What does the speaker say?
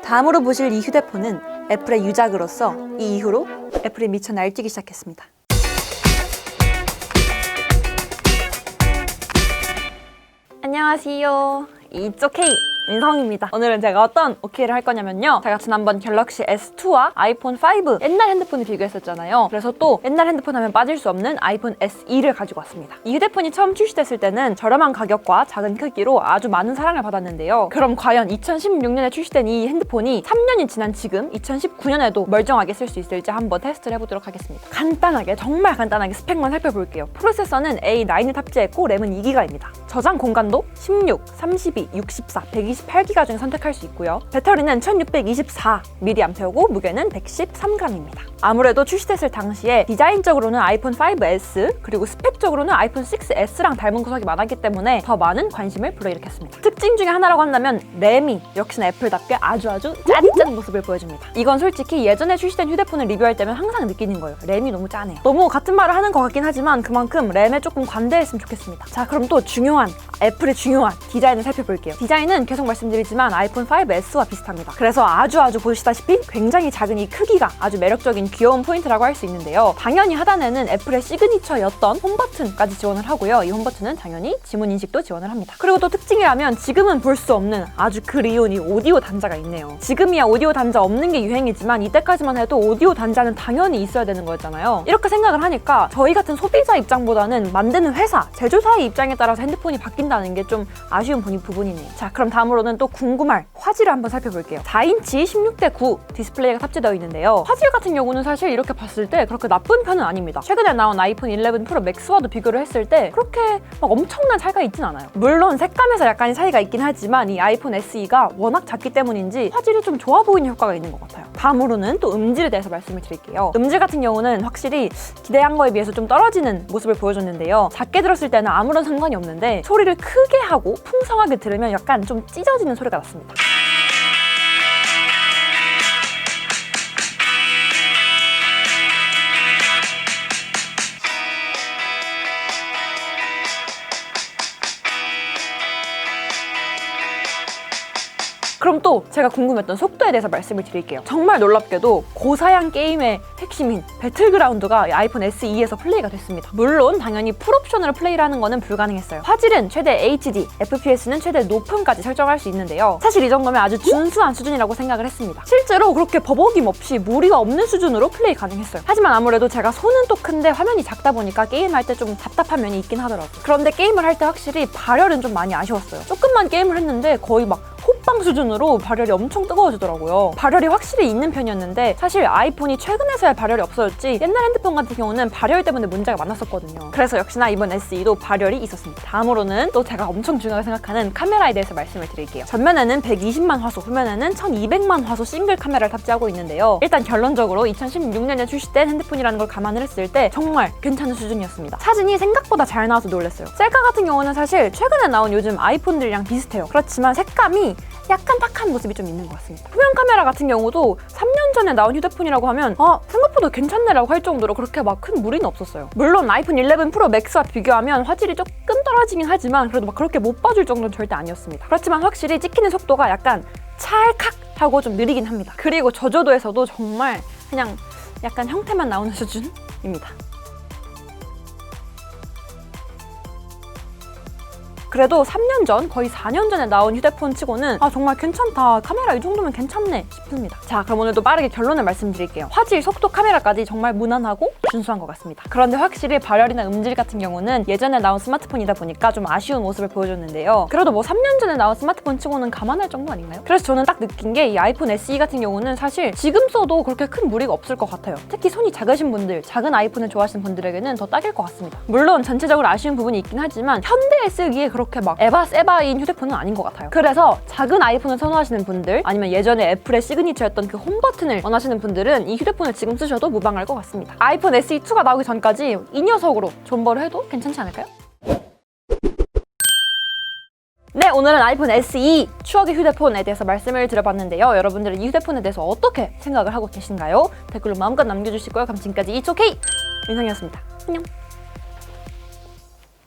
다음으로 보실 이 휴대폰은 애플의 유작으로서 이 이후로 애플이 미쳐 날뛰기 시작했습니다. 안녕하세요. 이쪽 K 민성입니다. 오늘은 제가 어떤 OK를 할 거냐면요. 제가 지난번 갤럭시 S2와 아이폰 5 옛날 핸드폰을 비교했었잖아요. 그래서 또 옛날 핸드폰 하면 빠질 수 없는 아이폰 SE를 가지고 왔습니다. 이 휴대폰이 처음 출시됐을 때는 저렴한 가격과 작은 크기로 아주 많은 사랑을 받았는데요. 그럼 과연 2016년에 출시된 이 핸드폰이 3년이 지난 지금 2019년에도 멀쩡하게 쓸 수 있을지 한번 테스트를 해보도록 하겠습니다. 간단하게, 정말 간단하게 스펙만 살펴볼게요. 프로세서는 A9을 탑재했고 램은 2GB입니다. 저장 공간도 16, 32, 64, 128GB 중에 선택할 수 있고요. 배터리는 1624mAh고 무게는 113g입니다. 아무래도 출시됐을 당시에 디자인적으로는 아이폰 5S 그리고 스펙적으로는 아이폰 6S랑 닮은 구석이 많았기 때문에 더 많은 관심을 불러일으켰습니다. 특징 중에 하나라고 한다면 램이 역시나 애플답게 아주 짜릿한 모습을 보여줍니다. 이건 솔직히 예전에 출시된 휴대폰을 리뷰할 때면 항상 느끼는 거예요. 램이 너무 짜네요. 너무 같은 말을 하는 것 같긴 하지만 그만큼 램에 조금 관대했으면 좋겠습니다. 자, 그럼 또 애플의 중요한 디자인을 살펴볼게요. 디자인은 계속 말씀드리지만 아이폰 5S와 비슷합니다. 그래서 아주 보시다시피 굉장히 작은 이 크기가 아주 매력적인 귀여운 포인트라고 할 수 있는데요. 당연히 하단에는 애플의 시그니처였던 홈버튼까지 지원을 하고요. 이 홈버튼은 당연히 지문 인식도 지원을 합니다. 그리고 또 특징이라면 지금은 볼 수 없는 아주 그리운 이 오디오 단자가 있네요. 지금이야 오디오 단자 없는 게 유행이지만 이때까지만 해도 오디오 단자는 당연히 있어야 되는 거였잖아요. 이렇게 생각을 하니까 저희 같은 소비자 입장보다는 만드는 회사, 제조사의 입장에 따라서 핸드폰이 바뀐다는 게 좀 아쉬운 부분이네요. 자, 그럼 다음으로는 또 궁금할 화질을 한번 살펴볼게요. 4인치 16:9 디스플레이가 탑재되어 있는데요. 화질 같은 경우는 사실 이렇게 봤을 때 그렇게 나쁜 편은 아닙니다. 최근에 나온 아이폰 11 프로 맥스와도 비교를 했을 때 그렇게 막 엄청난 차이가 있진 않아요. 물론 색감에서 약간의 차이가 있긴 하지만 이 아이폰 SE가 워낙 작기 때문인지 화질이 좀 좋아 보이는 효과가 있는 것 같아요. 다음으로는 또 음질에 대해서 말씀을 드릴게요. 음질 같은 경우는 확실히 기대한 거에 비해서 좀 떨어지는 모습을 보여줬는데요. 작게 들었을 때는 아무런 상관이 없는데 소리를 크게 하고 풍성하게 들으면 약간 좀 찢어지는 소리가 났습니다. 그럼 또 제가 궁금했던 속도에 대해서 말씀을 드릴게요. 정말 놀랍게도 고사양 게임의 핵심인 배틀그라운드가 아이폰 SE에서 플레이가 됐습니다. 물론 당연히 풀옵션으로 플레이를 하는 거는 불가능했어요. 화질은 최대 HD, FPS는 최대 높음까지 설정할 수 있는데요. 사실 이 정도면 아주 준수한 수준이라고 생각을 했습니다. 실제로 그렇게 버벅임 없이 무리가 없는 수준으로 플레이 가능했어요. 하지만 아무래도 제가 손은 또 큰데 화면이 작다 보니까 게임할 때 좀 답답한 면이 있긴 하더라고요. 그런데 게임을 할 때 확실히 발열은 좀 많이 아쉬웠어요. 조금만 게임을 했는데 거의 막 호빵 수준으로 발열이 엄청 뜨거워지더라고요. 발열이 확실히 있는 편이었는데 사실 아이폰이 최근에서야 발열이 없어졌지 옛날 핸드폰 같은 경우는 발열 때문에 문제가 많았었거든요. 그래서 역시나 이번 SE도 발열이 있었습니다. 다음으로는 또 제가 엄청 중요하게 생각하는 카메라에 대해서 말씀을 드릴게요. 전면에는 120만 화소, 후면에는 1200만 화소 싱글 카메라를 탑재하고 있는데요. 일단 결론적으로 2016년에 출시된 핸드폰이라는 걸 감안을 했을 때 정말 괜찮은 수준이었습니다. 사진이 생각보다 잘 나와서 놀랐어요. 셀카 같은 경우는 사실 최근에 나온 요즘 아이폰들이랑 비슷해요. 그렇지만 색감이 약간 탁한 모습이 좀 있는 것 같습니다. 후면 카메라 같은 경우도 3년 전에 나온 휴대폰이라고 하면 생각보다 괜찮네라고 할 정도로 그렇게 막 큰 무리는 없었어요. 물론 아이폰 11 프로 맥스와 비교하면 화질이 조금 떨어지긴 하지만 그래도 막 그렇게 못 봐줄 정도는 절대 아니었습니다. 그렇지만 확실히 찍히는 속도가 약간 찰칵 하고 좀 느리긴 합니다. 그리고 저조도에서도 정말 그냥 약간 형태만 나오는 수준입니다. 그래도 3년 전, 거의 4년 전에 나온 휴대폰 치고는 정말 괜찮다, 카메라 이 정도면 괜찮네 싶습니다. 자, 그럼 오늘도 빠르게 결론을 말씀드릴게요. 화질, 속도, 카메라까지 정말 무난하고 준수한 것 같습니다. 그런데 확실히 발열이나 음질 같은 경우는 예전에 나온 스마트폰이다 보니까 좀 아쉬운 모습을 보여줬는데요. 그래도 뭐 3년 전에 나온 스마트폰 치고는 감안할 정도 아닌가요? 그래서 저는 딱 느낀 게 이 아이폰 SE 같은 경우는 사실 지금 써도 그렇게 큰 무리가 없을 것 같아요. 특히 손이 작으신 분들, 작은 아이폰을 좋아하시는 분들에게는 더 딱일 것 같습니다. 물론 전체적으로 아쉬운 부분이 있긴 하지만 현대에 쓰기에 그렇게 막 에바인 휴대폰은 아닌 것 같아요. 그래서 작은 아이폰을 선호하시는 분들, 아니면 예전에 애플의 시그니처였던 그 홈버튼을 원하시는 분들은 이 휴대폰을 지금 쓰셔도 무방할 것 같습니다. 아이폰 SE2가 나오기 전까지 이 녀석으로 존버를 해도 괜찮지 않을까요? 네, 오늘은 아이폰 SE 추억의 휴대폰에 대해서 말씀을 드려봤는데요. 여러분들은 이 휴대폰에 대해서 어떻게 생각을 하고 계신가요? 댓글로 마음껏 남겨주시고요. 그럼 지금까지 이초K 민성이었습니다. 안녕.